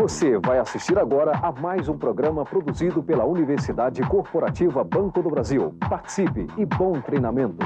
Você vai assistir agora a mais um programa produzido pela Universidade Corporativa Banco do Brasil. Participe e bom treinamento.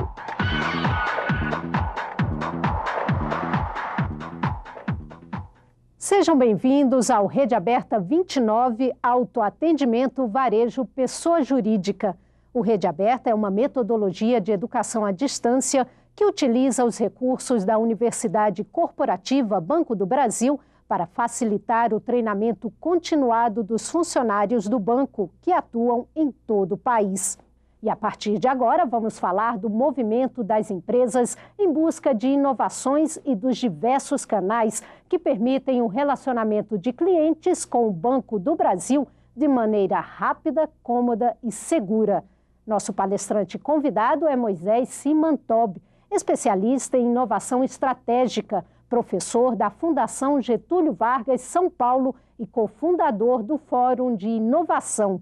Sejam bem-vindos ao Rede Aberta 29, Autoatendimento Varejo Pessoa Jurídica. O Rede Aberta é uma metodologia de educação à distância que utiliza os recursos da Universidade Corporativa Banco do Brasil para facilitar o treinamento continuado dos funcionários do banco que atuam em todo o país. E a partir de agora vamos falar do movimento das empresas em busca de inovações e dos diversos canais que permitem o relacionamento de clientes com o Banco do Brasil de maneira rápida, cômoda e segura. Nosso palestrante convidado é Moisés Simantob, especialista em inovação estratégica, professor da Fundação Getúlio Vargas São Paulo e cofundador do Fórum de Inovação.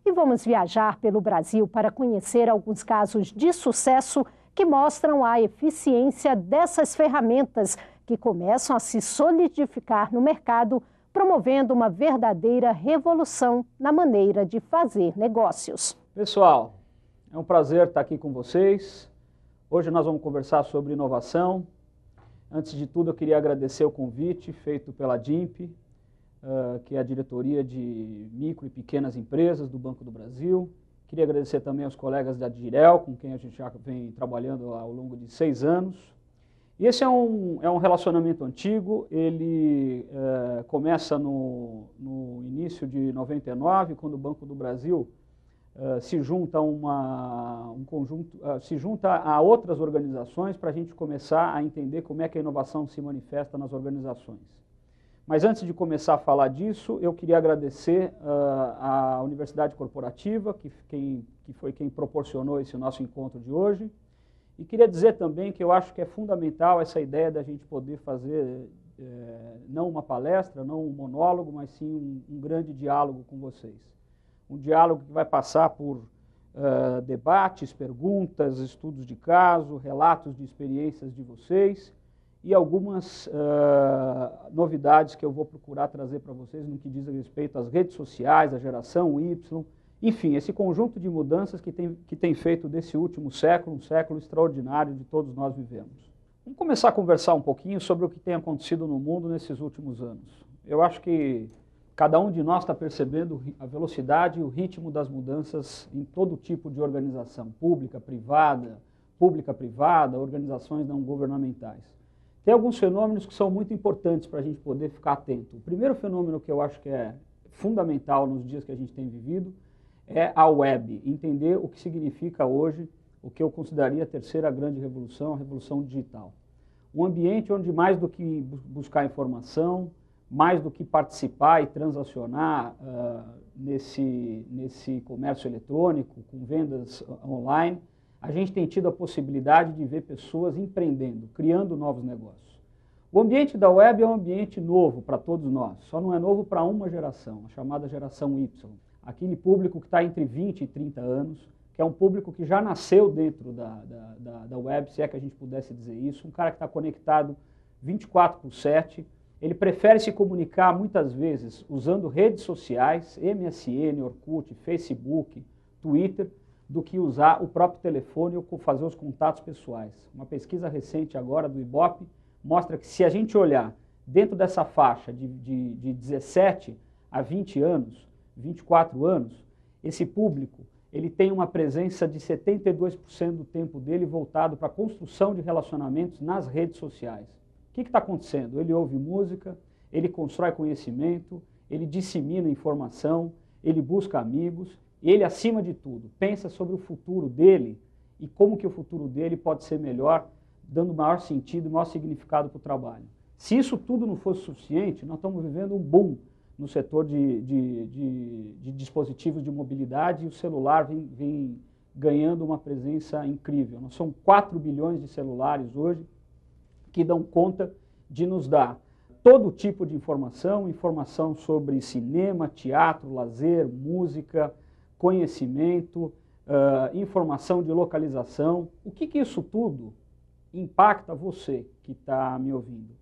E vamos viajar pelo Brasil para conhecer alguns casos de sucesso que mostram a eficiência dessas ferramentas que começam a se solidificar no mercado, promovendo uma verdadeira revolução na maneira de fazer negócios. Pessoal, é um prazer estar aqui com vocês. Hoje nós vamos conversar sobre inovação. Antes de tudo, eu queria agradecer o convite feito pela DIMP, que é a Diretoria de Micro e Pequenas Empresas do Banco do Brasil. Queria agradecer também aos colegas da Direl, com quem a gente já vem trabalhando ao longo de 6 anos. E esse é um relacionamento antigo, ele começa no início de 99, quando o Banco do Brasil se junta a outras organizações para a gente começar a entender como é que a inovação se manifesta nas organizações. Mas antes de começar a falar disso, eu queria agradecer à Universidade Corporativa, que foi quem proporcionou esse nosso encontro de hoje, e queria dizer também que eu acho que é fundamental essa ideia da gente poder fazer não uma palestra, não um monólogo, mas sim um grande diálogo com vocês. Um diálogo que vai passar por debates, perguntas, estudos de caso, relatos de experiências de vocês, e algumas novidades que eu vou procurar trazer para vocês no que diz respeito às redes sociais, à geração Y, enfim, esse conjunto de mudanças que tem feito desse último século um século extraordinário de todos nós vivemos. Vamos começar a conversar um pouquinho sobre o que tem acontecido no mundo nesses últimos anos. Eu acho que cada um de nós está percebendo a velocidade e o ritmo das mudanças em todo tipo de organização, pública-privada, organizações não governamentais. Tem alguns fenômenos que são muito importantes para a gente poder ficar atento. O primeiro fenômeno que eu acho que é fundamental nos dias que a gente tem vivido é a web, entender o que significa hoje o que eu consideraria a terceira grande revolução, a revolução digital. Um ambiente onde mais do que buscar informação, mais do que participar e transacionar nesse comércio eletrônico, com vendas online, a gente tem tido a possibilidade de ver pessoas empreendendo, criando novos negócios. O ambiente da web é um ambiente novo para todos nós, só não é novo para uma geração, a chamada geração Y. Aquele público que está entre 20 e 30 anos, que é um público que já nasceu dentro da web, se é que a gente pudesse dizer isso, um cara que está conectado 24/7, ele prefere se comunicar muitas vezes usando redes sociais, MSN, Orkut, Facebook, Twitter, do que usar o próprio telefone ou fazer os contatos pessoais. Uma pesquisa recente agora do Ibope mostra que se a gente olhar dentro dessa faixa de 17 a 20 anos, 24 anos, esse público ele tem uma presença de 72% do tempo dele voltado para a construção de relacionamentos nas redes sociais. O que está acontecendo? Ele ouve música, ele constrói conhecimento, ele dissemina informação, ele busca amigos, e ele, acima de tudo, pensa sobre o futuro dele e como que o futuro dele pode ser melhor, dando maior sentido, maior significado para o trabalho. Se isso tudo não fosse suficiente, nós estamos vivendo um boom no setor de dispositivos de mobilidade e o celular vem ganhando uma presença incrível. Nós somos 4 bilhões de celulares hoje que dão conta de nos dar todo tipo de informação sobre cinema, teatro, lazer, música, conhecimento, informação de localização. O que isso tudo impacta você que está me ouvindo?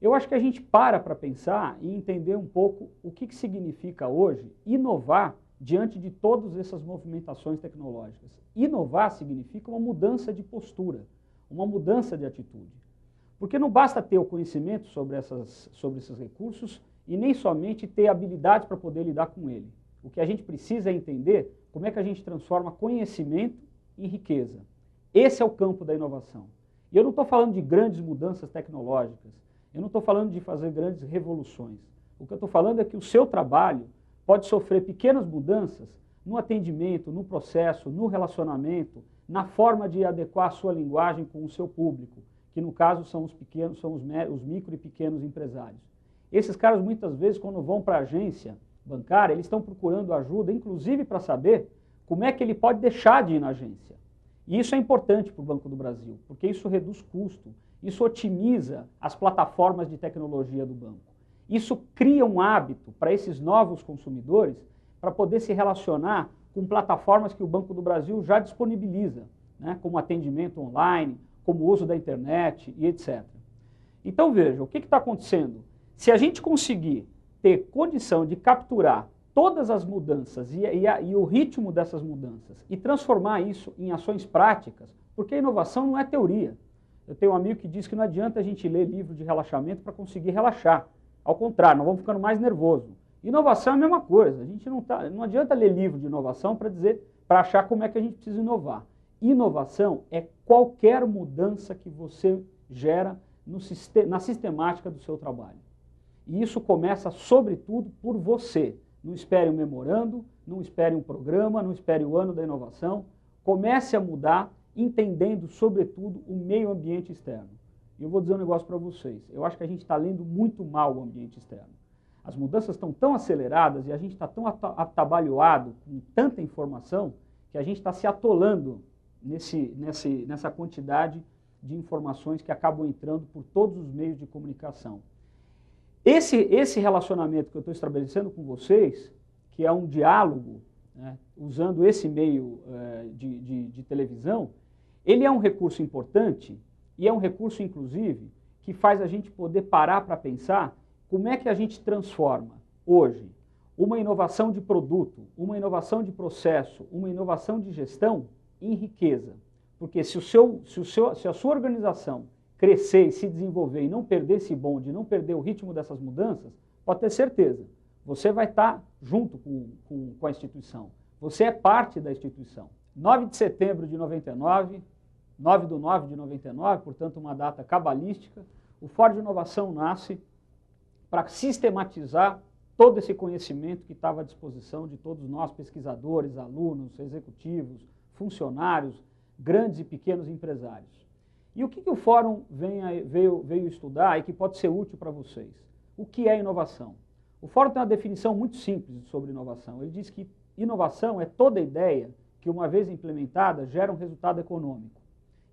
eu acho que a gente para pensar e entender um pouco o que significa hoje inovar diante de todas essas movimentações tecnológicas. Inovar significa uma mudança de postura, uma mudança de atitude. Porque não basta ter o conhecimento sobre esses recursos e nem somente ter habilidade para poder lidar com ele. O que a gente precisa é entender como é que a gente transforma conhecimento em riqueza. Esse é o campo da inovação. E eu não estou falando de grandes mudanças tecnológicas, eu não estou falando de fazer grandes revoluções. O que eu estou falando é que o seu trabalho pode sofrer pequenas mudanças no atendimento, no processo, no relacionamento, na forma de adequar a sua linguagem com o seu público, que no caso são os pequenos, são os micro e pequenos empresários. Esses caras muitas vezes, quando vão para a agência bancária, eles estão procurando ajuda, inclusive para saber como é que ele pode deixar de ir na agência. E isso é importante para o Banco do Brasil, porque isso reduz custo, isso otimiza as plataformas de tecnologia do banco. Isso cria um hábito para esses novos consumidores para poder se relacionar com plataformas que o Banco do Brasil já disponibiliza, né, como atendimento online, como uso da internet e etc. Então veja, o que está acontecendo? Se a gente conseguir ter condição de capturar todas as mudanças e o ritmo dessas mudanças e transformar isso em ações práticas, porque a inovação não é teoria. Eu tenho um amigo que diz que não adianta a gente ler livro de relaxamento para conseguir relaxar. Ao contrário, nós vamos ficando mais nervosos. Inovação é a mesma coisa. A gente não adianta ler livro de inovação para achar como é que a gente precisa inovar. Inovação é qualquer mudança que você gera na sistemática do seu trabalho. E isso começa, sobretudo, por você. Não espere um memorando, não espere um programa, não espere o ano da inovação. Comece a mudar, entendendo, sobretudo, o meio ambiente externo. E eu vou dizer um negócio para vocês. Eu acho que a gente está lendo muito mal o ambiente externo. As mudanças estão tão aceleradas e a gente está tão atabalhoado com tanta informação que a gente está se atolando nessa quantidade de informações que acabam entrando por todos os meios de comunicação. Esse relacionamento que eu estou estabelecendo com vocês, que é um diálogo, né, usando esse meio de televisão, ele é um recurso importante e é um recurso, inclusive, que faz a gente poder parar para pensar como é que a gente transforma hoje uma inovação de produto, uma inovação de processo, uma inovação de gestão em riqueza. Porque se a sua organização crescer e se desenvolver e não perder esse bonde, não perder o ritmo dessas mudanças, pode ter certeza, você vai estar junto com a instituição. Você é parte da instituição. 9 de setembro de 99, 9/9 de 99, portanto uma data cabalística, o Fórum de Inovação nasce para sistematizar todo esse conhecimento que estava à disposição de todos nós, pesquisadores, alunos, executivos, funcionários, grandes e pequenos empresários. E o que o Fórum veio estudar e que pode ser útil para vocês? O que é inovação? O Fórum tem uma definição muito simples sobre inovação. Ele diz que inovação é toda ideia que, uma vez implementada, gera um resultado econômico.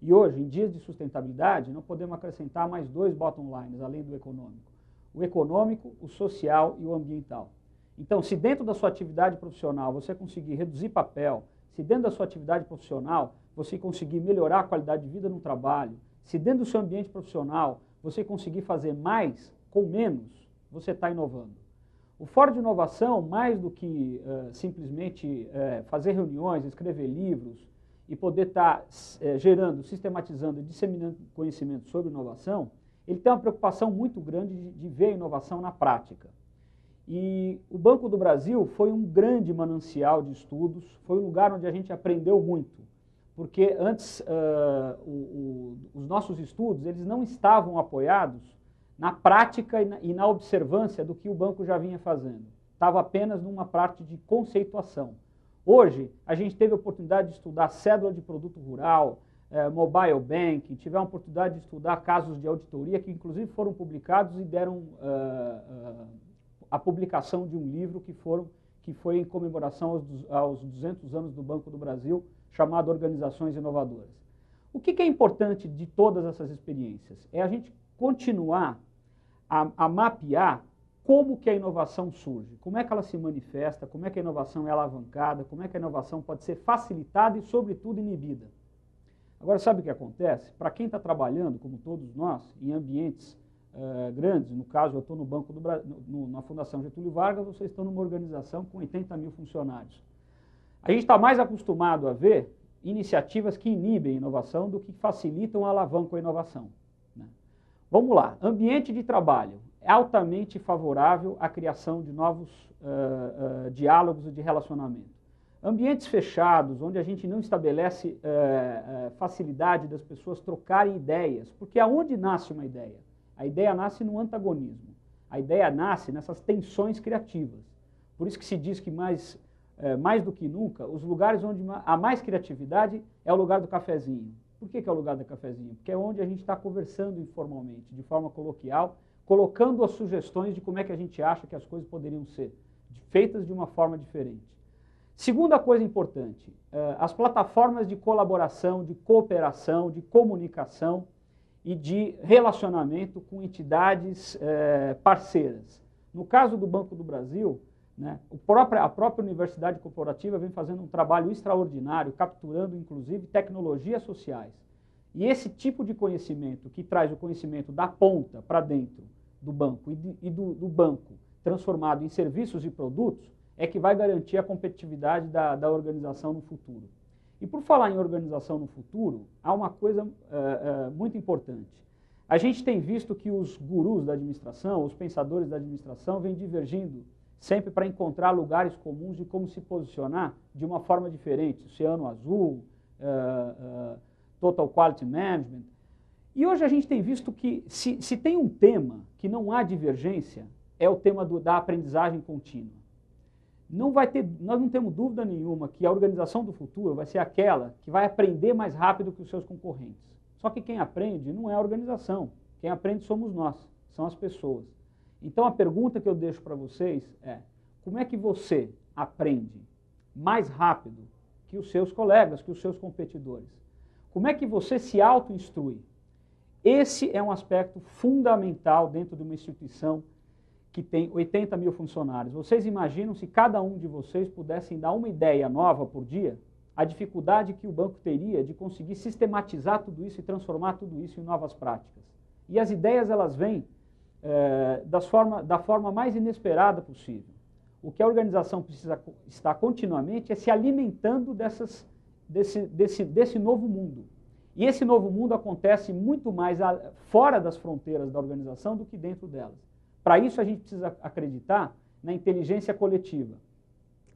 E hoje, em dias de sustentabilidade, não podemos acrescentar mais 2 bottom lines, além do econômico. O econômico, o social e o ambiental. Então, se dentro da sua atividade profissional você conseguir reduzir papel, se dentro da sua atividade profissional você conseguir melhorar a qualidade de vida no trabalho, se dentro do seu ambiente profissional você conseguir fazer mais com menos, você está inovando. O Fórum de Inovação, mais do que simplesmente fazer reuniões, escrever livros e poder estar gerando, sistematizando e disseminando conhecimento sobre inovação, ele tem uma preocupação muito grande de ver a inovação na prática. E o Banco do Brasil foi um grande manancial de estudos, foi um lugar onde a gente aprendeu muito, porque antes os nossos estudos eles não estavam apoiados na prática e na observância do que o banco já vinha fazendo. Estava apenas numa parte de conceituação. Hoje, a gente teve a oportunidade de estudar cédula de produto rural, mobile banking, tivemos a oportunidade de estudar casos de auditoria que inclusive foram publicados e deram a publicação de um livro que foi em comemoração aos 200 anos do Banco do Brasil, chamado Organizações Inovadoras. O que é importante de todas essas experiências? É a gente continuar a mapear como que a inovação surge, como é que ela se manifesta, como é que a inovação é alavancada, como é que a inovação pode ser facilitada e, sobretudo, inibida. Agora, sabe o que acontece? Para quem está trabalhando, como todos nós, em ambientes grandes. No caso, eu estou no Banco do Brasil, na Fundação Getúlio Vargas, vocês estão numa organização com 80 mil funcionários. A gente está mais acostumado a ver iniciativas que inibem a inovação do que facilitam ou alavancam a inovação, né? Vamos lá, ambiente de trabalho é altamente favorável à criação de novos diálogos e de relacionamento. Ambientes fechados, onde a gente não estabelece facilidade das pessoas trocarem ideias, porque aonde nasce uma ideia? A ideia nasce no antagonismo, a ideia nasce nessas tensões criativas. Por isso que se diz que mais do que nunca, os lugares onde há mais criatividade é o lugar do cafezinho. Por que é o lugar do cafezinho? Porque é onde a gente está conversando informalmente, de forma coloquial, colocando as sugestões de como é que a gente acha que as coisas poderiam ser feitas de uma forma diferente. Segunda coisa importante, as plataformas de colaboração, de cooperação, de comunicação e de relacionamento com entidades parceiras. No caso do Banco do Brasil, né, a própria Universidade Corporativa vem fazendo um trabalho extraordinário, capturando, inclusive, tecnologias sociais. E esse tipo de conhecimento, que traz o conhecimento da ponta para dentro do banco e do banco transformado em serviços e produtos, é que vai garantir a competitividade da organização no futuro. E por falar em organização no futuro, há uma coisa muito importante. A gente tem visto que os gurus da administração, os pensadores da administração, vêm divergindo sempre para encontrar lugares comuns de como se posicionar de uma forma diferente. Oceano Azul, Total Quality Management. E hoje a gente tem visto que se tem um tema que não há divergência, é o tema da aprendizagem contínua. Nós não temos dúvida nenhuma que a organização do futuro vai ser aquela que vai aprender mais rápido que os seus concorrentes. Só que quem aprende não é a organização, quem aprende somos nós, são as pessoas. Então a pergunta que eu deixo para vocês é: como é que você aprende mais rápido que os seus colegas, que os seus competidores? Como é que você se auto-instrui? Esse é um aspecto fundamental dentro de uma instituição que tem 80 mil funcionários. Vocês imaginam se cada um de vocês pudessem dar uma ideia nova por dia? A dificuldade que o banco teria de conseguir sistematizar tudo isso e transformar tudo isso em novas práticas. E as ideias, elas vêm da forma mais inesperada possível. O que a organização precisa estar continuamente é se alimentando desse novo mundo. E esse novo mundo acontece muito mais fora das fronteiras da organização do que dentro delas. Para isso, a gente precisa acreditar na inteligência coletiva.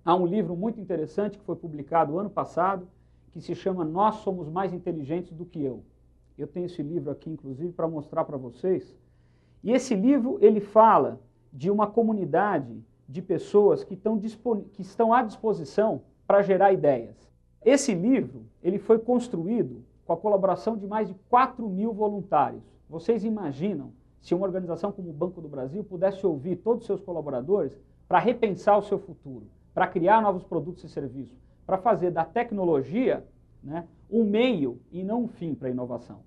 Há um livro muito interessante que foi publicado ano passado, que se chama Nós Somos Mais Inteligentes do que Eu. Eu tenho esse livro aqui, inclusive, para mostrar para vocês. E esse livro, ele fala de uma comunidade de pessoas que estão à disposição para gerar ideias. Esse livro, ele foi construído com a colaboração de mais de 4 mil voluntários. Vocês imaginam se uma organização como o Banco do Brasil pudesse ouvir todos os seus colaboradores para repensar o seu futuro, para criar novos produtos e serviços, para fazer da tecnologia, né, um meio e não um fim para a inovação.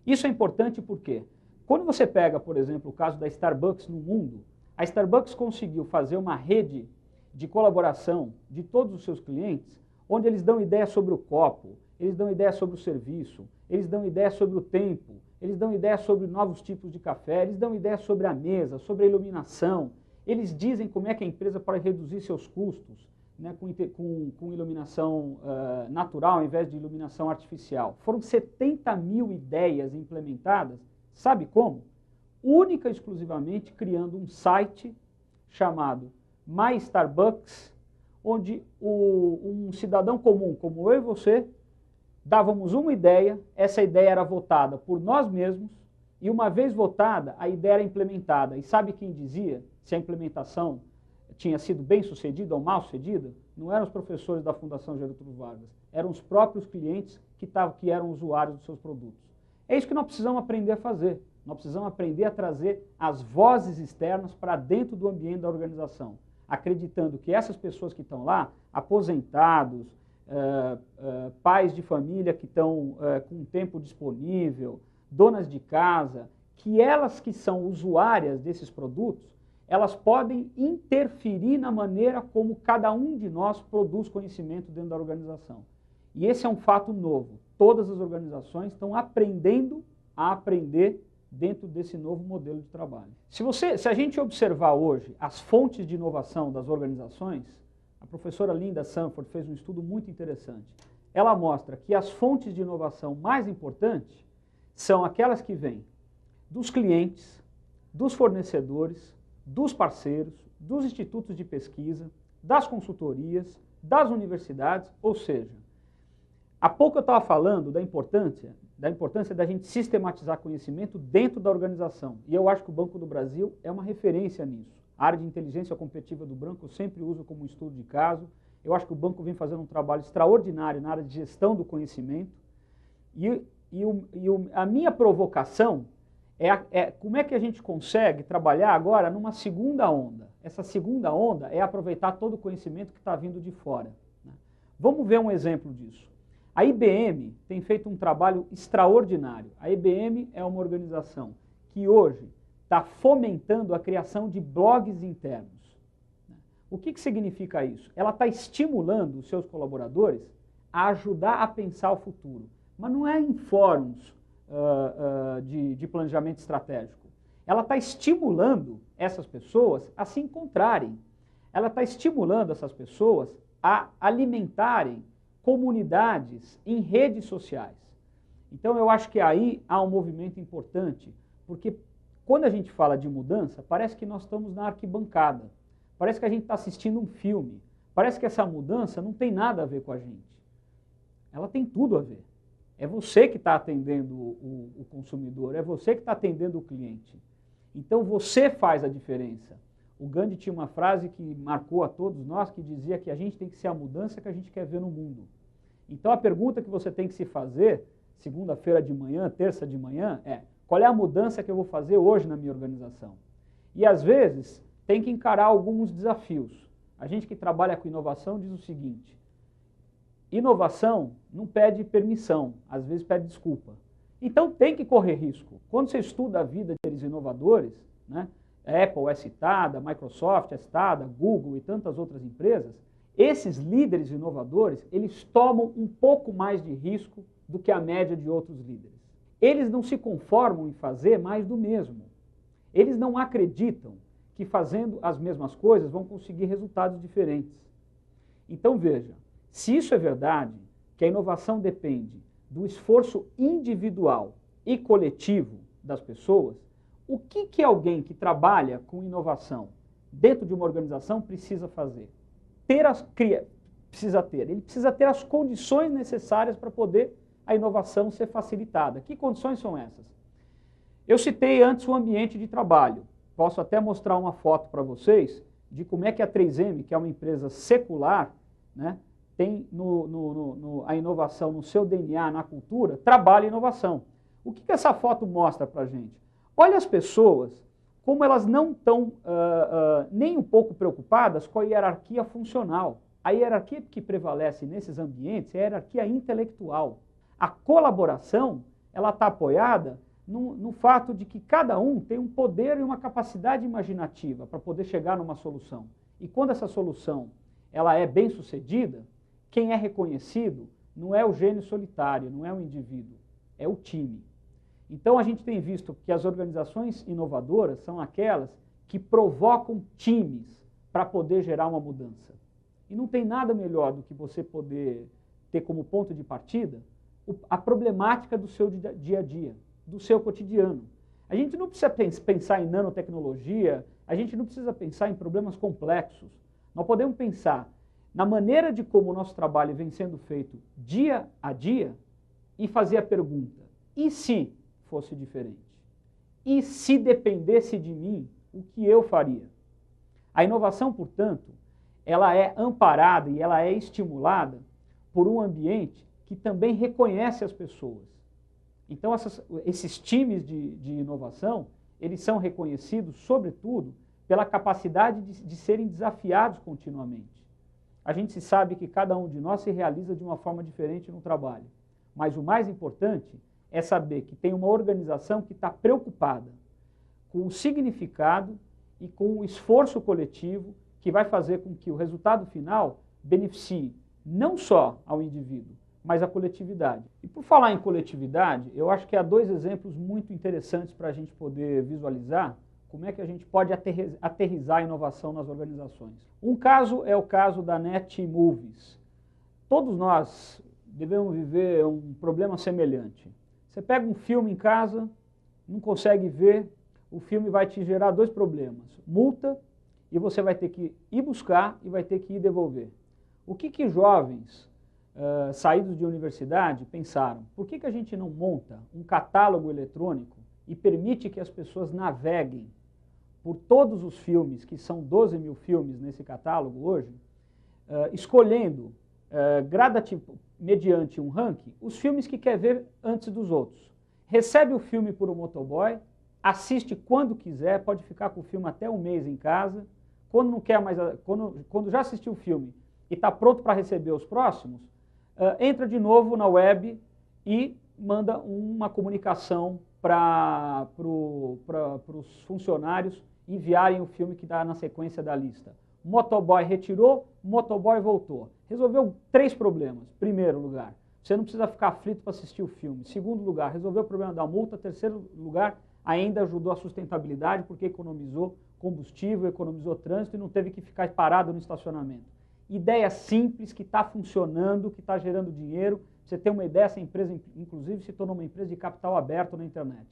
Isso é importante porque, quando você pega, por exemplo, o caso da Starbucks no mundo, a Starbucks conseguiu fazer uma rede de colaboração de todos os seus clientes, onde eles dão ideia sobre o copo, eles dão ideia sobre o serviço, eles dão ideia sobre o tempo, eles dão ideia sobre novos tipos de café, eles dão ideia sobre a mesa, sobre a iluminação, eles dizem como é que a empresa pode reduzir seus custos, né, com iluminação natural ao invés de iluminação artificial. Foram 70 mil ideias implementadas, sabe como? Única e exclusivamente criando um site chamado My Starbucks, onde um cidadão comum como eu e você dávamos uma ideia, essa ideia era votada por nós mesmos, e uma vez votada, a ideia era implementada. E sabe quem dizia se a implementação tinha sido bem sucedida ou mal sucedida? Não eram os professores da Fundação Getúlio Vargas, eram os próprios clientes que eram usuários dos seus produtos. É isso que nós precisamos aprender a fazer. Nós precisamos aprender a trazer as vozes externas para dentro do ambiente da organização, acreditando que essas pessoas que estão lá, aposentados, pais de família que estão com tempo disponível, donas de casa, que elas que são usuárias desses produtos, elas podem interferir na maneira como cada um de nós produz conhecimento dentro da organização. E esse é um fato novo. Todas as organizações estão aprendendo a aprender dentro desse novo modelo de trabalho. Se a gente observar hoje as fontes de inovação das organizações, a professora Linda Sanford fez um estudo muito interessante. Ela mostra que as fontes de inovação mais importantes são aquelas que vêm dos clientes, dos fornecedores, dos parceiros, dos institutos de pesquisa, das consultorias, das universidades, ou seja, há pouco eu estava falando da importância da gente sistematizar conhecimento dentro da organização. E eu acho que o Banco do Brasil é uma referência nisso. A área de inteligência competitiva do banco eu sempre uso como um estudo de caso. Eu acho que o banco vem fazendo um trabalho extraordinário na área de gestão do conhecimento. A minha provocação é como é que a gente consegue trabalhar agora numa segunda onda. Essa segunda onda é aproveitar todo o conhecimento que está vindo de fora, né? Vamos ver um exemplo disso. A IBM tem feito um trabalho extraordinário. A IBM é uma organização que hoje está fomentando a criação de blogs internos. O que significa isso? Ela está estimulando os seus colaboradores a ajudar a pensar o futuro. Mas não é em fóruns de planejamento estratégico. Ela está estimulando essas pessoas a se encontrarem. Ela está estimulando essas pessoas a alimentarem comunidades em redes sociais. Então eu acho que aí há um movimento importante, porque quando a gente fala de mudança, parece que nós estamos na arquibancada, parece que a gente está assistindo um filme, parece que essa mudança não tem nada a ver com a gente. Ela tem tudo a ver. É você que está atendendo o consumidor, é você que está atendendo o cliente. Então você faz a diferença. O Gandhi tinha uma frase que marcou a todos nós, que dizia que a gente tem que ser a mudança que a gente quer ver no mundo. Então a pergunta que você tem que se fazer, segunda-feira de manhã, terça de manhã, é: qual é a mudança que eu vou fazer hoje na minha organização? E às vezes tem que encarar alguns desafios. A gente que trabalha com inovação diz o seguinte: inovação não pede permissão, às vezes pede desculpa. Então tem que correr risco. Quando você estuda a vida deles inovadores, né, a Apple é citada, a Microsoft é citada, Google e tantas outras empresas, esses líderes inovadores, eles tomam um pouco mais de risco do que a média de outros líderes. Eles não se conformam em fazer mais do mesmo. Eles não acreditam que fazendo as mesmas coisas vão conseguir resultados diferentes. Então veja, se isso é verdade, que a inovação depende do esforço individual e coletivo das pessoas, o que alguém que trabalha com inovação dentro de uma organização precisa fazer? Ele precisa ter as condições necessárias para poder a inovação ser facilitada. Que condições são essas? Eu citei antes o ambiente de trabalho. Posso até mostrar uma foto para vocês de como é que a 3M, que é uma empresa secular, né, tem a inovação no seu DNA, na cultura, trabalha inovação. O que essa foto mostra para a gente? Olha as pessoas, como elas não estão nem um pouco preocupadas com a hierarquia funcional. A hierarquia que prevalece nesses ambientes é a hierarquia intelectual. A colaboração, ela está apoiada no fato de que cada um tem um poder e uma capacidade imaginativa para poder chegar numa solução. E quando essa solução ela é bem sucedida, quem é reconhecido não é o gênio solitário, não é o indivíduo, é o time. Então a gente tem visto que as organizações inovadoras são aquelas que provocam times para poder gerar uma mudança. E não tem nada melhor do que você poder ter como ponto de partida a problemática do seu dia a dia, do seu cotidiano. A gente não precisa pensar em nanotecnologia, a gente não precisa pensar em problemas complexos. Nós podemos pensar na maneira de como o nosso trabalho vem sendo feito dia a dia e fazer a pergunta: e se fosse diferente? E se dependesse de mim, o que eu faria? A inovação, portanto, ela é amparada e ela é estimulada por um ambiente que também reconhece as pessoas. Então, esses times de inovação, eles são reconhecidos, sobretudo, pela capacidade de serem desafiados continuamente. A gente sabe que cada um de nós se realiza de uma forma diferente no trabalho, mas o mais importante é saber que tem uma organização que está preocupada com o significado e com o esforço coletivo que vai fazer com que o resultado final beneficie não só ao indivíduo, mas a coletividade. E por falar em coletividade, eu acho que há dois exemplos muito interessantes para a gente poder visualizar como é que a gente pode aterrissar a inovação nas organizações. Um caso é o caso da Netmovies. Todos nós devemos viver um problema semelhante. Você pega um filme em casa, não consegue ver, o filme vai te gerar dois problemas. Multa, e você vai ter que ir buscar e vai ter que ir devolver. O que jovens saídos de universidade pensaram? Por que a gente não monta um catálogo eletrônico e permite que as pessoas naveguem por todos os filmes, que são 12 mil filmes nesse catálogo hoje, escolhendo mediante um ranking, os filmes que quer ver antes dos outros. Recebe o filme por um motoboy, assiste quando quiser, pode ficar com o filme até um mês em casa. Quando não quer mais, quando já assistiu o filme e está pronto para receber os próximos, entra de novo na web e manda uma comunicação para os funcionários enviarem o filme que está na sequência da lista. Motoboy retirou, motoboy voltou. Resolveu 3 problemas. Primeiro lugar, você não precisa ficar aflito para assistir o filme. Segundo lugar, resolveu o problema da multa. Terceiro lugar, ainda ajudou a sustentabilidade, porque economizou combustível, economizou trânsito e não teve que ficar parado no estacionamento. Ideia simples, que está funcionando, que está gerando dinheiro. Pra você ter uma ideia, essa empresa, inclusive, se tornou uma empresa de capital aberto na internet.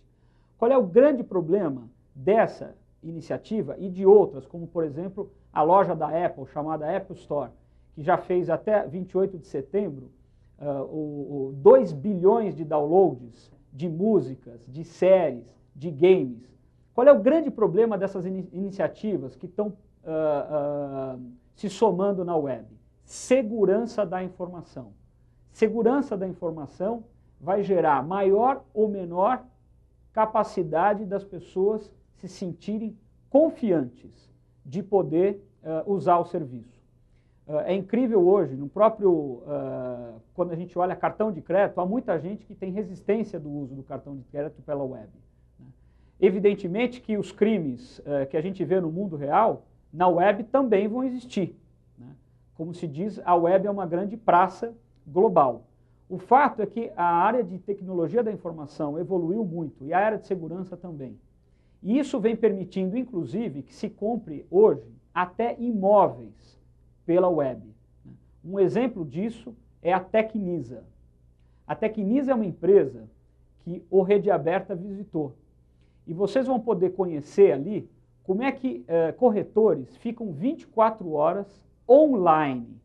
Qual é o grande problema dessa iniciativa e de outras, como, por exemplo, a loja da Apple, chamada Apple Store, que já fez até 28 de setembro 2 bilhões de downloads de músicas, de séries, de games. Qual é o grande problema dessas iniciativas que estão se somando na web? Segurança da informação. Segurança da informação vai gerar maior ou menor capacidade das pessoas se sentirem confiantes de poder usar o serviço. É incrível hoje, no próprio, quando a gente olha cartão de crédito, há muita gente que tem resistência do uso do cartão de crédito pela web. Evidentemente que os crimes que a gente vê no mundo real, na web também vão existir. Como se diz, a web é uma grande praça global. O fato é que a área de tecnologia da informação evoluiu muito e a área de segurança também. E isso vem permitindo, inclusive, que se compre hoje até imóveis pela web. Um exemplo disso é a Tecnisa. A Tecnisa é uma empresa que o Rede Aberta visitou. E vocês vão poder conhecer ali como é que corretores ficam 24 horas online,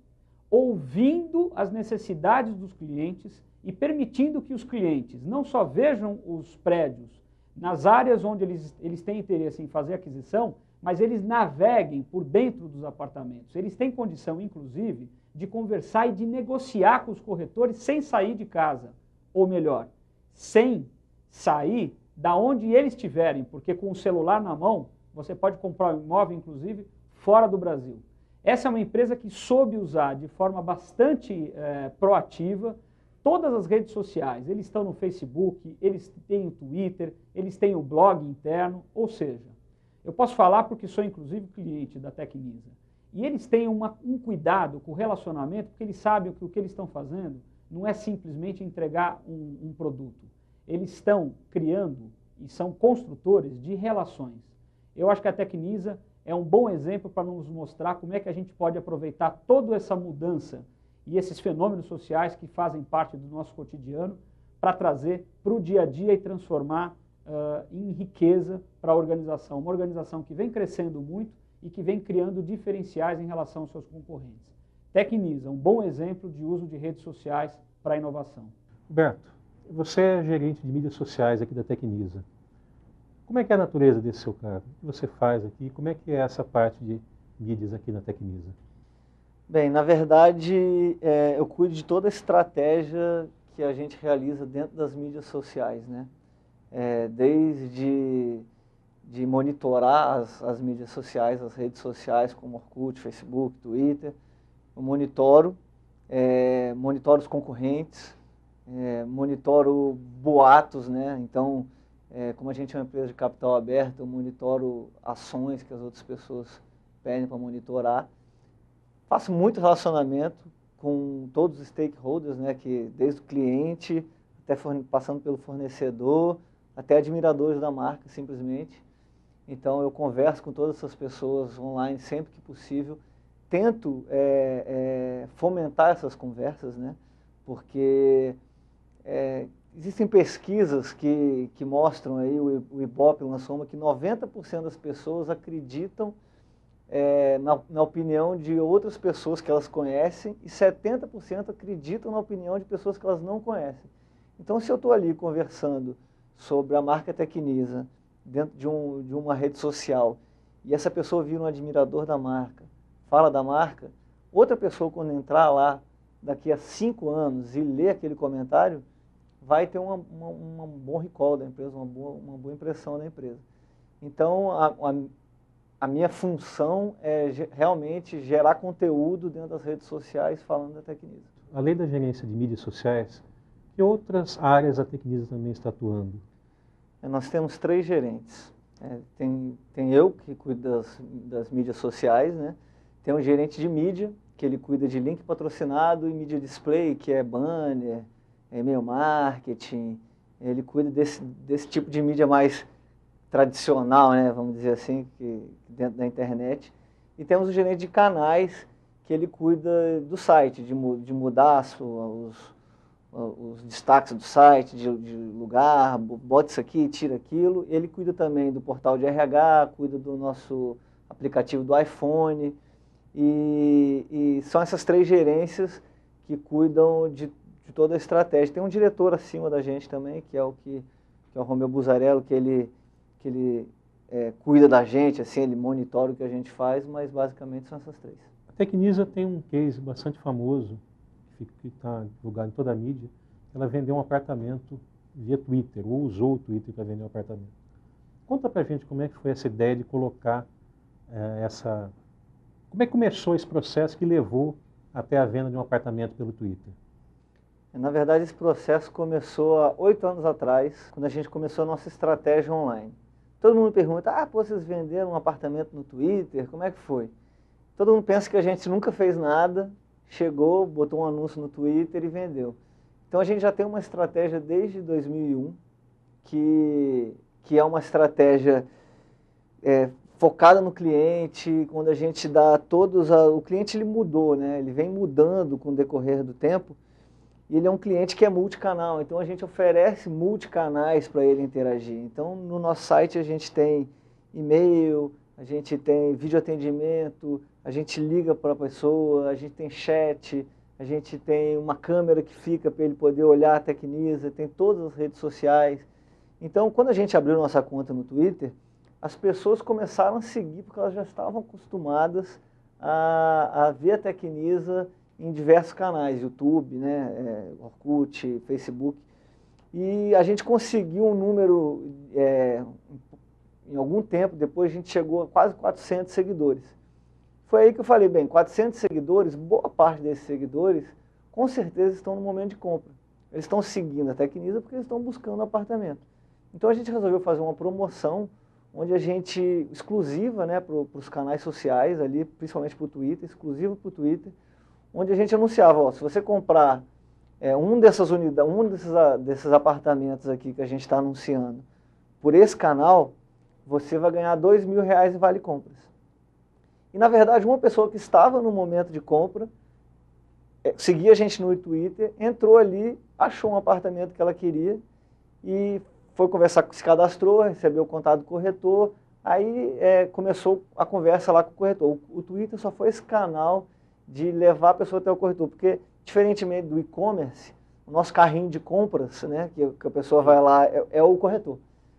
ouvindo as necessidades dos clientes e permitindo que os clientes não só vejam os prédios nas áreas onde eles têm interesse em fazer aquisição, mas eles naveguem por dentro dos apartamentos. Eles têm condição, inclusive, de conversar e de negociar com os corretores sem sair de casa. Ou melhor, sem sair da onde eles estiverem, porque com o celular na mão, você pode comprar um imóvel, inclusive, fora do Brasil. Essa é uma empresa que soube usar de forma bastante proativa todas as redes sociais. Eles estão no Facebook, eles têm o Twitter, eles têm o blog interno, ou seja, eu posso falar porque sou inclusive cliente da Tecnisa. E eles têm um cuidado com o relacionamento, porque eles sabem que o que eles estão fazendo não é simplesmente entregar um produto. Eles estão criando e são construtores de relações. Eu acho que a Tecnisa é um bom exemplo para nos mostrar como é que a gente pode aproveitar toda essa mudança e esses fenômenos sociais que fazem parte do nosso cotidiano para trazer para o dia a dia e transformar em riqueza para a organização. Uma organização que vem crescendo muito e que vem criando diferenciais em relação aos seus concorrentes. Tecnisa, um bom exemplo de uso de redes sociais para a inovação. Roberto, você é gerente de mídias sociais aqui da Tecnisa. Como é que é a natureza desse seu cargo? O que você faz aqui? Como é que é essa parte de mídias aqui na Tecnisa? Bem, na verdade, eu cuido de toda a estratégia que a gente realiza dentro das mídias sociais, né? Desde de monitorar as mídias sociais, as redes sociais como Orkut, Facebook, Twitter. Eu monitoro os concorrentes, monitoro boatos, né? Então, como a gente é uma empresa de capital aberto, eu monitoro ações que as outras pessoas pedem para monitorar. Faço muito relacionamento com todos os stakeholders, né, que desde o cliente, até passando pelo fornecedor, até admiradores da marca, simplesmente. Então, eu converso com todas essas pessoas online sempre que possível, tento fomentar essas conversas, né, porque existem pesquisas que mostram, aí, o Ibope lançou uma, que 90% das pessoas acreditam na opinião de outras pessoas que elas conhecem e 70% acreditam na opinião de pessoas que elas não conhecem. Então, se eu estou ali conversando sobre a marca Tecnisa dentro de uma rede social e essa pessoa vira um admirador da marca, fala da marca, outra pessoa, quando entrar lá daqui a 5 anos e ler aquele comentário, vai ter um bom recall da empresa, uma boa impressão da empresa. Então, a minha função é realmente gerar conteúdo dentro das redes sociais falando da Tecnisa. Além da gerência de mídias sociais, que outras áreas a Tecnisa também está atuando? Nós temos 3 gerentes. Tem eu, que cuido das mídias sociais, né? Tem um gerente de mídia, que ele cuida de link patrocinado e mídia display, que é banner, e-mail marketing. Ele cuida desse tipo de mídia mais tradicional, né, vamos dizer assim, dentro da internet. E temos o gerente de canais, que ele cuida do site, de mudar os destaques do site, de lugar, bota isso aqui, tira aquilo. Ele cuida também do portal de RH, cuida do nosso aplicativo do iPhone. E são essas 3 gerências que cuidam de toda a estratégia. Tem um diretor acima da gente também, que é o Romeu Buzarello, que ele cuida da gente, assim, ele monitora o que a gente faz, mas basicamente são essas 3. A Tecnisa tem um case bastante famoso, que está divulgado em toda a mídia. Ela vendeu um apartamento via Twitter, ou usou o Twitter para vender um apartamento. Conta pra gente como é que foi essa ideia de colocar como é que começou esse processo que levou até a venda de um apartamento pelo Twitter? Na verdade, esse processo começou há 8 anos atrás, quando a gente começou a nossa estratégia online. Todo mundo pergunta, vocês venderam um apartamento no Twitter? Como é que foi? Todo mundo pensa que a gente nunca fez nada, chegou, botou um anúncio no Twitter e vendeu. Então, a gente já tem uma estratégia desde 2001, que é uma estratégia focada no cliente, quando a gente dá o cliente, ele mudou, né? Ele vem mudando com o decorrer do tempo, e ele é um cliente que é multicanal, então a gente oferece multicanais para ele interagir. Então, no nosso site a gente tem e-mail, a gente tem vídeo atendimento, a gente liga para a pessoa, a gente tem chat, a gente tem uma câmera que fica para ele poder olhar a Tecnisa, tem todas as redes sociais. Então, quando a gente abriu nossa conta no Twitter, as pessoas começaram a seguir porque elas já estavam acostumadas a ver a Tecnisa em diversos canais, YouTube, né, Orkut, Facebook. E a gente conseguiu um número, em algum tempo, depois a gente chegou a quase 400 seguidores. Foi aí que eu falei, 400 seguidores, boa parte desses seguidores, com certeza estão no momento de compra. Eles estão seguindo a Tecnisa porque eles estão buscando um apartamento. Então a gente resolveu fazer uma promoção, onde a gente, exclusiva, né, para os canais sociais ali, principalmente para o Twitter, exclusivo para o Twitter, onde a gente anunciava, se você comprar um desses apartamentos aqui que a gente está anunciando por esse canal, você vai ganhar R$2.000 em vale compras. E, na verdade, uma pessoa que estava no momento de compra, seguia a gente no Twitter, entrou ali, achou um apartamento que ela queria e foi conversar, se cadastrou, recebeu o contato do corretor, aí começou a conversa lá com o corretor. O Twitter só foi esse canal de levar a pessoa até o corretor, porque, diferentemente do e-commerce, o nosso carrinho de compras, né, que a pessoa vai lá, é o corretor.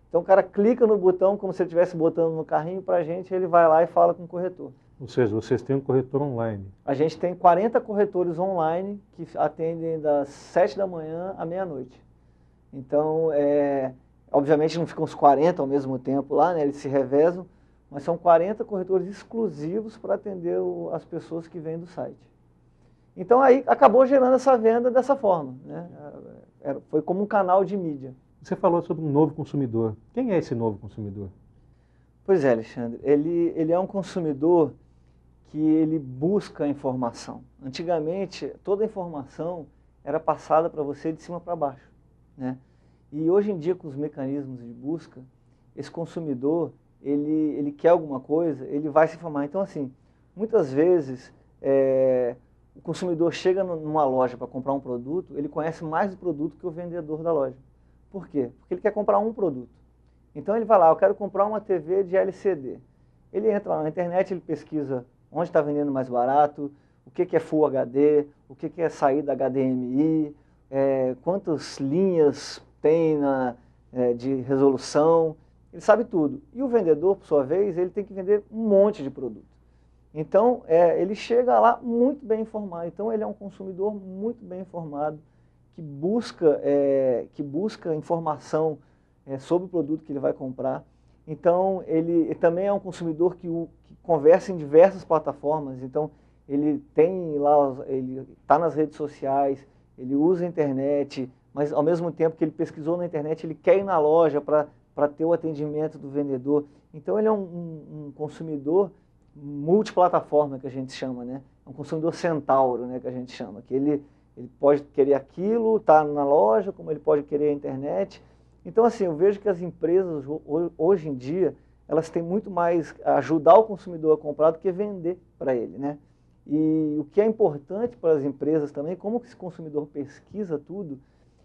Então o cara clica no botão como se ele estivesse botando no carrinho para a gente, ele vai lá e fala com o corretor. Ou seja, vocês têm um corretor online? A gente tem 40 corretores online que atendem das 7 da manhã à meia-noite. Então, obviamente não ficam os 40 ao mesmo tempo lá, né, eles se revezam, mas são 40 corretores exclusivos para atender as pessoas que vêm do site. Então aí acabou gerando essa venda dessa forma, né? Foi como um canal de mídia. Você falou sobre um novo consumidor. Quem é esse novo consumidor? Pois é, Alexandre, ele é um consumidor que ele busca a informação. Antigamente, toda a informação era passada para você de cima para baixo, né? E hoje em dia, com os mecanismos de busca, esse consumidor, ele quer alguma coisa, ele vai se informar. Então, assim, muitas vezes, o consumidor chega numa loja para comprar um produto, ele conhece mais o produto que o vendedor da loja. Por quê? Porque ele quer comprar um produto. Então, ele vai lá, eu quero comprar uma TV de LCD. Ele entra lá na internet, ele pesquisa onde está vendendo mais barato, o que é Full HD, o que é saída HDMI, quantas linhas tem de resolução, ele sabe tudo. E o vendedor, por sua vez, ele tem que vender um monte de produto. Então, ele chega lá muito bem informado. Então, ele é um consumidor muito bem informado, que busca informação sobre o produto que ele vai comprar. Então, ele também é um consumidor que conversa em diversas plataformas. Então, ele tem lá, ele está nas redes sociais, ele usa a internet, mas ao mesmo tempo que ele pesquisou na internet, ele quer ir na loja para ter o atendimento do vendedor. Então, ele é um consumidor multiplataforma, que a gente chama, né? É um consumidor centauro, né, que a gente chama, que ele pode querer aquilo, tá na loja, como ele pode querer a internet. Então, assim, eu vejo que as empresas, hoje em dia, elas têm muito mais a ajudar o consumidor a comprar do que vender para ele, né? E o que é importante para as empresas também, como que esse consumidor pesquisa tudo,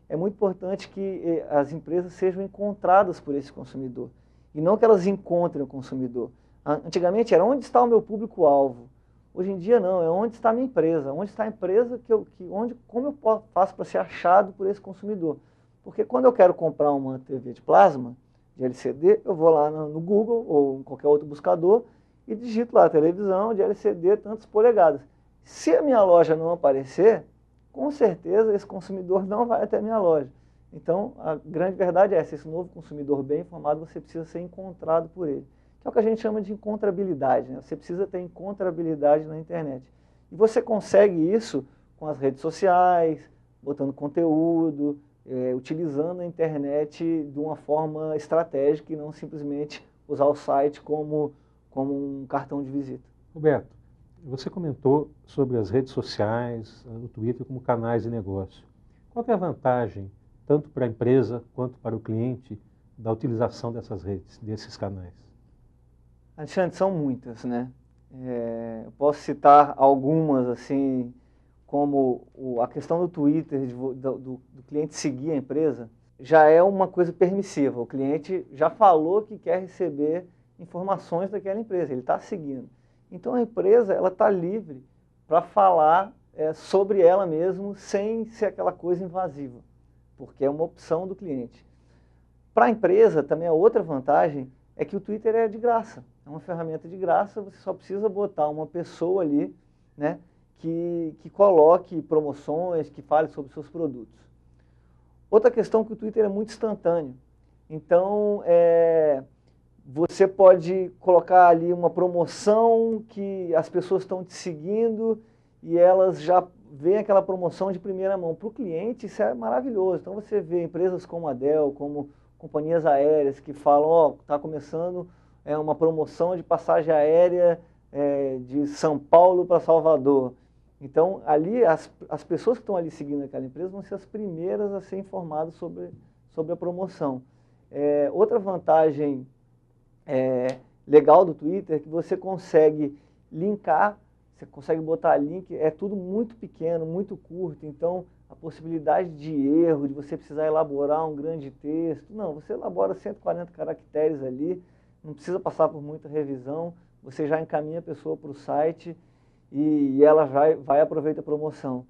é muito importante que as empresas sejam encontradas por esse consumidor, e não que elas encontrem o consumidor. Antigamente era onde está o meu público-alvo. Hoje em dia não, é onde está a minha empresa, onde está a empresa, como eu faço para ser achado por esse consumidor. Porque quando eu quero comprar uma TV de plasma, de LCD, eu vou lá no Google ou em qualquer outro buscador e digito lá, televisão de LCD, tantas polegadas. Se a minha loja não aparecer, com certeza esse consumidor não vai até a minha loja. Então, a grande verdade é essa, esse novo consumidor bem informado, você precisa ser encontrado por ele. Que é o que a gente chama de encontrabilidade, né? Você precisa ter encontrabilidade na internet. E você consegue isso com as redes sociais, botando conteúdo, utilizando a internet de uma forma estratégica e não simplesmente usar o site como um cartão de visita. Roberto, você comentou sobre as redes sociais, o Twitter como canais de negócio. Qual é a vantagem, tanto para a empresa quanto para o cliente, da utilização dessas redes, desses canais? Alexandre, são muitas, né? Eu posso citar algumas, assim, como a questão do Twitter, do cliente seguir a empresa, já é uma coisa permissiva. O cliente já falou que quer receber informações daquela empresa, ele está seguindo. Então a empresa está livre para falar sobre ela mesmo sem ser aquela coisa invasiva, porque é uma opção do cliente. Para a empresa, também a outra vantagem é que o Twitter é de graça, é uma ferramenta de graça, você só precisa botar uma pessoa ali, né, que coloque promoções, que fale sobre seus produtos. Outra questão é que o Twitter é muito instantâneo. Então, você pode colocar ali uma promoção que as pessoas estão te seguindo e elas já veem aquela promoção de primeira mão. Para o cliente, isso é maravilhoso. Então, você vê empresas como a Dell, como companhias aéreas que falam, está começando uma promoção de passagem aérea de São Paulo para Salvador. Então, ali, as pessoas que estão ali seguindo aquela empresa vão ser as primeiras a ser informadas sobre a promoção. Outra vantagem legal do Twitter é que você consegue linkar, você consegue botar link, é tudo muito pequeno, muito curto, então a possibilidade de erro, de você precisar elaborar um grande texto, não, você elabora 140 caracteres ali, não precisa passar por muita revisão, você já encaminha a pessoa para o site e ela vai e aproveita a promoção.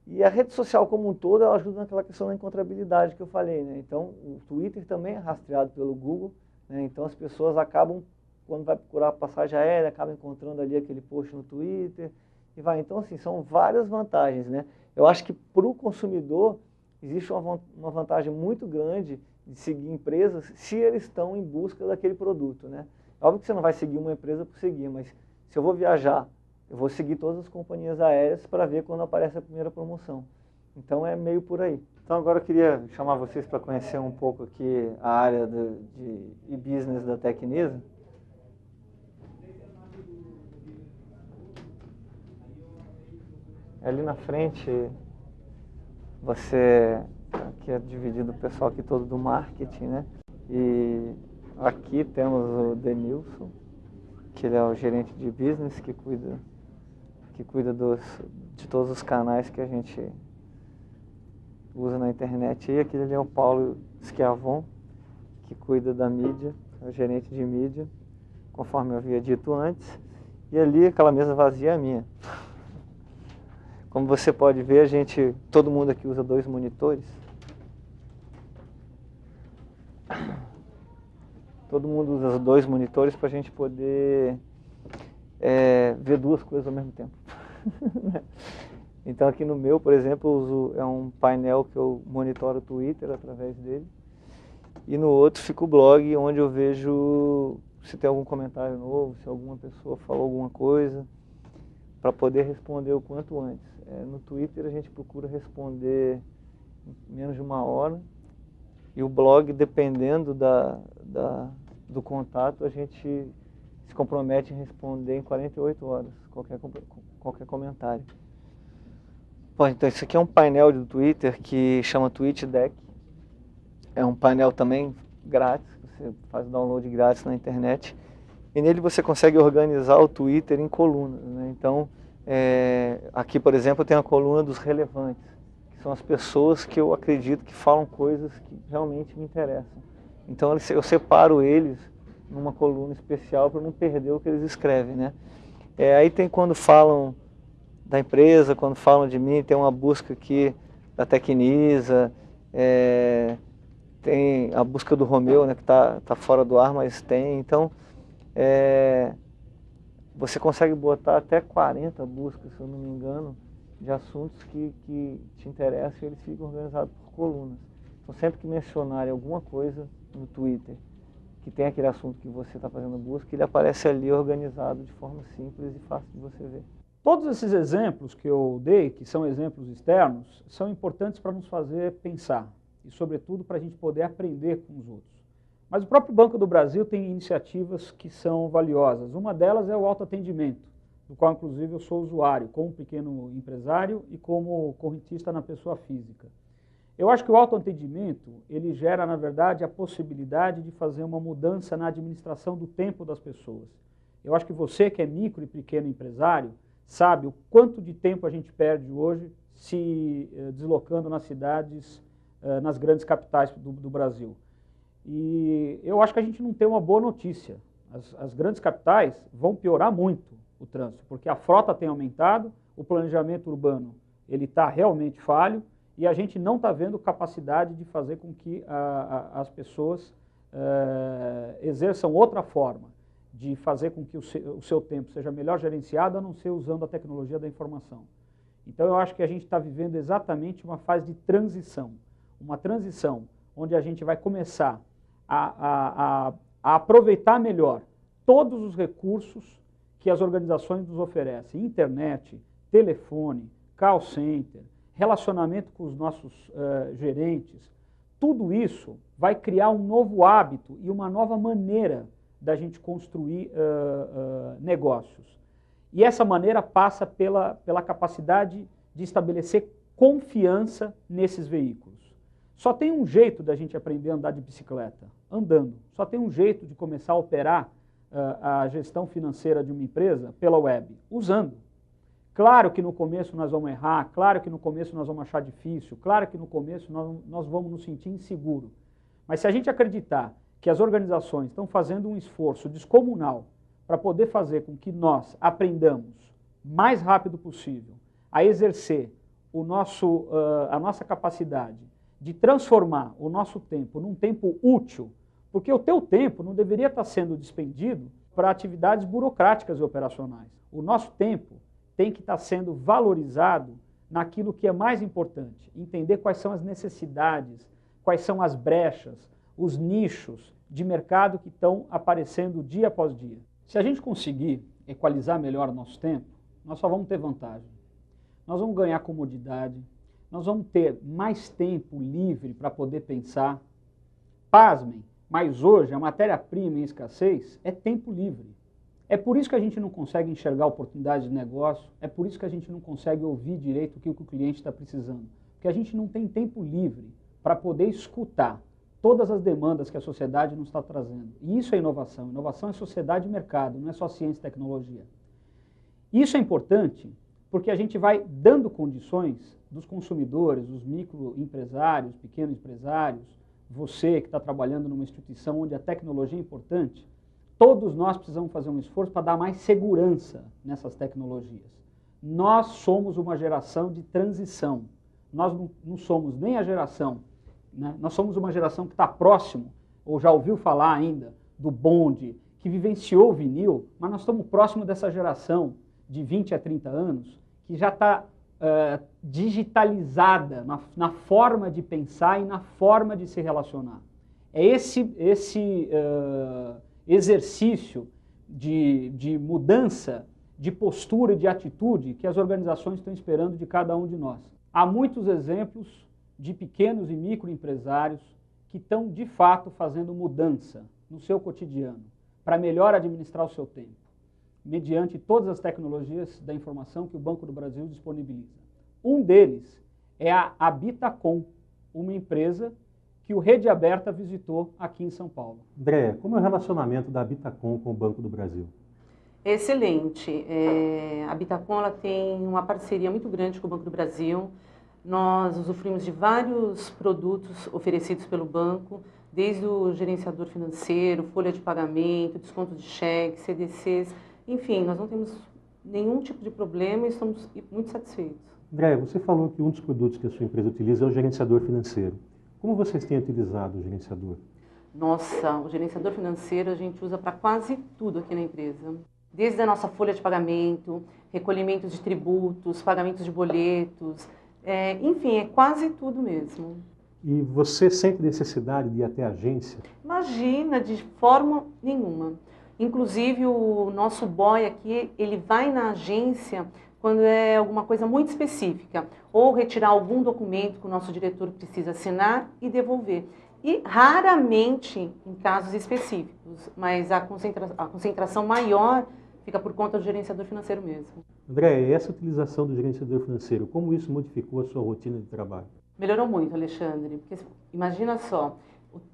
E a rede social como um todo, ela ajuda naquela questão da encontrabilidade que eu falei, né? Então, o Twitter também é rastreado pelo Google, né? Então as pessoas acabam, quando vai procurar passagem aérea, acabam encontrando ali aquele post no Twitter e vai. Então, assim, são várias vantagens, né? Eu acho que para o consumidor existe uma vantagem muito grande de seguir empresas se eles estão em busca daquele produto, né? Óbvio que você não vai seguir uma empresa por seguir, mas se eu vou viajar, eu vou seguir todas as companhias aéreas para ver quando aparece a primeira promoção. Então é meio por aí. Então agora eu queria chamar vocês para conhecer um pouco aqui a área de e-business da Tecnisa. Ali na frente, aqui é dividido o pessoal aqui todo do marketing, né? E aqui temos o Denilson, que ele é o gerente de business, que cuida de todos os canais que a gente usa na internet. E aqui ele é o Paulo Schiavon, que cuida da mídia, é o gerente de mídia, conforme eu havia dito antes. E ali, aquela mesa vazia é minha. Como você pode ver, todo mundo aqui usa 2 monitores. Todo mundo usa 2 monitores para a gente poder ver 2 coisas ao mesmo tempo. Então aqui no meu, por exemplo, é um painel que eu monitoro o Twitter através dele. E no outro fica o blog, onde eu vejo se tem algum comentário novo, se alguma pessoa falou alguma coisa, para poder responder o quanto antes. No Twitter a gente procura responder em menos de 1 hora. E o blog, dependendo do contato, a gente se compromete em responder em 48 horas, qualquer comentário. Bom, então isso aqui é um painel do Twitter que chama TweetDeck. É um painel também grátis, você faz o download grátis na internet. E nele você consegue organizar o Twitter em colunas, né? Então, aqui, por exemplo, eu tenho a coluna dos relevantes, que são as pessoas que eu acredito que falam coisas que realmente me interessam. Então eu separo eles numa coluna especial para não perder o que eles escrevem, né? Aí tem quando falam da empresa, quando falam de mim, tem uma busca aqui da Tecnisa, tem a busca do Romeu, né, que tá fora do ar, mas tem. Então, você consegue botar até 40 buscas, se eu não me engano, de assuntos que te interessam, e eles ficam organizados por colunas. Então, sempre que mencionarem alguma coisa no Twitter, que tem aquele assunto que você está fazendo busca, ele aparece ali organizado de forma simples e fácil de você ver. Todos esses exemplos que eu dei, que são exemplos externos, são importantes para nos fazer pensar e, sobretudo, para a gente poder aprender com os outros. Mas o próprio Banco do Brasil tem iniciativas que são valiosas. Uma delas é o autoatendimento, do qual, inclusive, eu sou usuário, como pequeno empresário e como correntista na pessoa física. Eu acho que o autoatendimento, ele gera, na verdade, a possibilidade de fazer uma mudança na administração do tempo das pessoas. Eu acho que você, que é micro e pequeno empresário, sabe o quanto de tempo a gente perde hoje se deslocando nas cidades, nas grandes capitais do Brasil. E eu acho que a gente não tem uma boa notícia. As grandes capitais vão piorar muito o trânsito, porque a frota tem aumentado, o planejamento urbano ele está realmente falho, e a gente não está vendo capacidade de fazer com que as pessoas exerçam outra forma de fazer com que o seu tempo seja melhor gerenciado, a não ser usando a tecnologia da informação. Então eu acho que a gente está vivendo exatamente uma fase de transição, uma transição onde a gente vai começar a aproveitar melhor todos os recursos que as organizações nos oferecem, internet, telefone, call center, relacionamento com os nossos gerentes. Tudo isso vai criar um novo hábito e uma nova maneira da gente construir negócios. E essa maneira passa pela capacidade de estabelecer confiança nesses veículos. Só tem um jeito da gente aprender a andar de bicicleta, andando. Só tem um jeito de começar a operar a gestão financeira de uma empresa pela web, usando. Claro que no começo nós vamos errar, claro que no começo nós vamos achar difícil, claro que no começo nós vamos nos sentir inseguro. Mas se a gente acreditar que as organizações estão fazendo um esforço descomunal para poder fazer com que nós aprendamos mais rápido possível a exercer a nossa capacidade de transformar o nosso tempo num tempo útil, porque o teu tempo não deveria estar sendo despendido para atividades burocráticas e operacionais. O nosso tempo tem que estar sendo valorizado naquilo que é mais importante, entender quais são as necessidades, quais são as brechas, os nichos de mercado que estão aparecendo dia após dia. Se a gente conseguir equalizar melhor o nosso tempo, nós só vamos ter vantagem. Nós vamos ganhar comodidade, nós vamos ter mais tempo livre para poder pensar. Pasmem, mas hoje a matéria-prima em escassez é tempo livre. É por isso que a gente não consegue enxergar oportunidades de negócio, é por isso que a gente não consegue ouvir direito o que o cliente está precisando. Porque a gente não tem tempo livre para poder escutar todas as demandas que a sociedade nos está trazendo. E isso é inovação. Inovação é sociedade e mercado, não é só ciência e tecnologia. Isso é importante porque a gente vai dando condições dos consumidores, os microempresários, pequenos empresários, você que está trabalhando numa instituição onde a tecnologia é importante, todos nós precisamos fazer um esforço para dar mais segurança nessas tecnologias. Nós somos uma geração de transição. Nós não somos nem a geração, né? Nós somos uma geração que está próximo, ou já ouviu falar ainda, do bonde, que vivenciou o vinil, mas nós estamos próximo dessa geração de 20 a 30 anos, que já está digitalizada na forma de pensar e na forma de se relacionar. É esse exercício de mudança de postura e de atitude que as organizações estão esperando de cada um de nós. Há muitos exemplos de pequenos e microempresários que estão, de fato, fazendo mudança no seu cotidiano para melhor administrar o seu tempo, mediante todas as tecnologias da informação que o Banco do Brasil disponibiliza. Um deles é a Habitacom, uma empresa que o Rede Aberta visitou aqui em São Paulo. André, como é o relacionamento da Habitacom com o Banco do Brasil? Excelente. A Habitacom ela tem uma parceria muito grande com o Banco do Brasil. Nós usufruímos de vários produtos oferecidos pelo banco, desde o gerenciador financeiro, folha de pagamento, desconto de cheque, CDCs, enfim, nós não temos nenhum tipo de problema e estamos muito satisfeitos. André, você falou que um dos produtos que a sua empresa utiliza é o gerenciador financeiro. Como vocês têm utilizado o gerenciador? Nossa, o gerenciador financeiro a gente usa para quase tudo aqui na empresa. Desde a nossa folha de pagamento, recolhimento de tributos, pagamentos de boletos, enfim, é quase tudo mesmo. E você sente necessidade de ir até a agência? Imagina, de forma nenhuma. Inclusive, o nosso boy aqui, ele vai na agência quando é alguma coisa muito específica, ou retirar algum documento que o nosso diretor precisa assinar e devolver. E raramente em casos específicos, mas a concentração maior fica por conta do gerenciador financeiro mesmo. André, essa utilização do gerenciador financeiro, como isso modificou a sua rotina de trabalho? Melhorou muito, Alexandre, porque imagina só,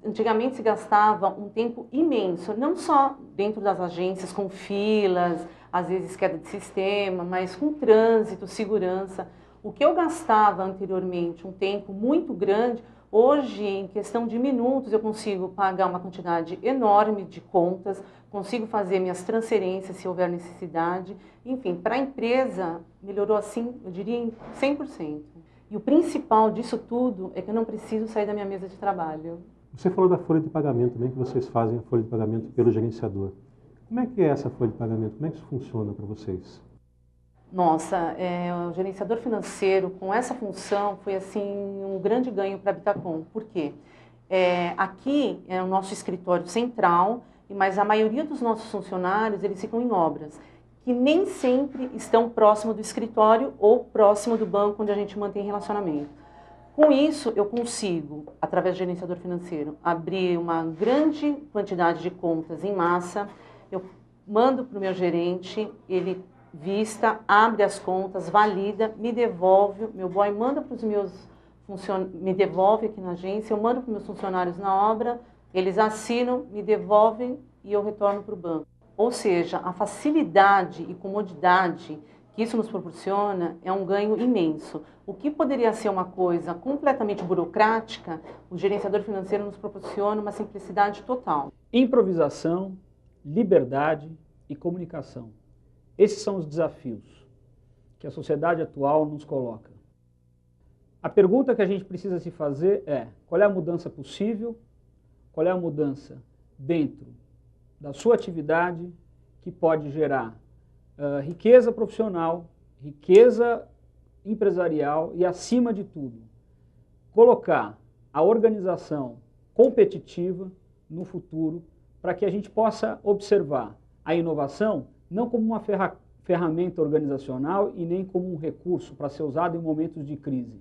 antigamente se gastava um tempo imenso, não só dentro das agências, com filas, às vezes queda de sistema, mas com trânsito, segurança. O que eu gastava anteriormente, um tempo muito grande, hoje, em questão de minutos, eu consigo pagar uma quantidade enorme de contas, consigo fazer minhas transferências se houver necessidade. Enfim, para a empresa, melhorou assim, eu diria, em 100%. E o principal disso tudo é que eu não preciso sair da minha mesa de trabalho. Você falou da folha de pagamento também, que vocês fazem a folha de pagamento pelo gerenciador. Como é que é essa folha de pagamento? Como é que isso funciona para vocês? Nossa, o gerenciador financeiro com essa função foi assim um grande ganho para a Habitacom. Por quê? Aqui é o nosso escritório central, mas a maioria dos nossos funcionários eles ficam em obras, que nem sempre estão próximo do escritório ou próximo do banco onde a gente mantém relacionamento. Com isso, eu consigo, através do gerenciador financeiro, abrir uma grande quantidade de contas em massa, eu mando para o meu gerente, ele vista, abre as contas, valida, me devolve, meu boy manda para os meus funcionários, me devolve aqui na agência, eu mando para os meus funcionários na obra, eles assinam, me devolvem e eu retorno para o banco. Ou seja, a facilidade e comodidade que isso nos proporciona é um ganho imenso. O que poderia ser uma coisa completamente burocrática, o gerenciador financeiro nos proporciona uma simplicidade total. Improvisação, liberdade e comunicação. Esses são os desafios que a sociedade atual nos coloca. A pergunta que a gente precisa se fazer é: qual é a mudança possível? Qual é a mudança dentro da sua atividade que pode gerar riqueza profissional, riqueza empresarial e, acima de tudo, colocar a organização competitiva no futuro para que a gente possa observar a inovação não como uma ferramenta organizacional e nem como um recurso para ser usado em momentos de crise,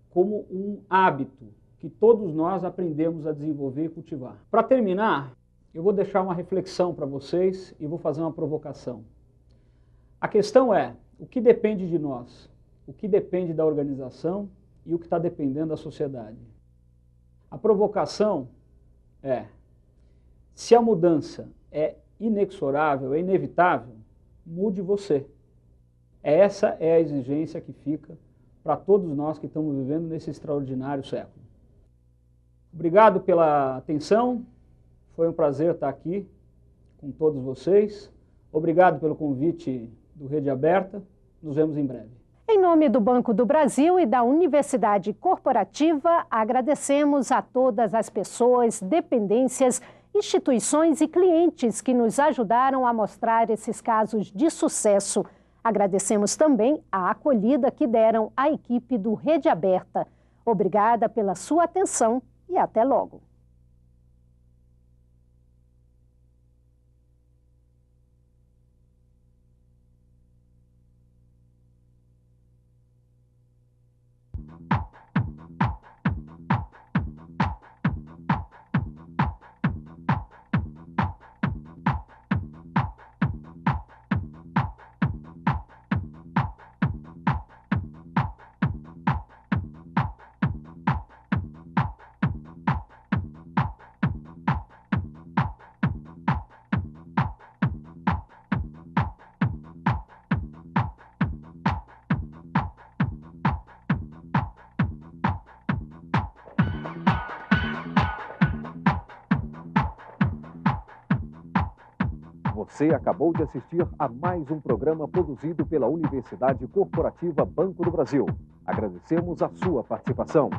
como um hábito que todos nós aprendemos a desenvolver e cultivar. Para terminar, eu vou deixar uma reflexão para vocês e vou fazer uma provocação. A questão é, o que depende de nós? O que depende da organização e o que está dependendo da sociedade? A provocação é, se a mudança é inexorável, é inevitável, mude você. Essa é a exigência que fica para todos nós que estamos vivendo nesse extraordinário século. Obrigado pela atenção, foi um prazer estar aqui com todos vocês. Obrigado pelo convite do Rede Aberta, nos vemos em breve. Em nome do Banco do Brasil e da Universidade Corporativa, agradecemos a todas as pessoas, dependências, instituições e clientes que nos ajudaram a mostrar esses casos de sucesso. Agradecemos também a acolhida que deram à equipe do Rede Aberta. Obrigada pela sua atenção e até logo. Você acabou de assistir a mais um programa produzido pela Universidade Corporativa Banco do Brasil. Agradecemos a sua participação.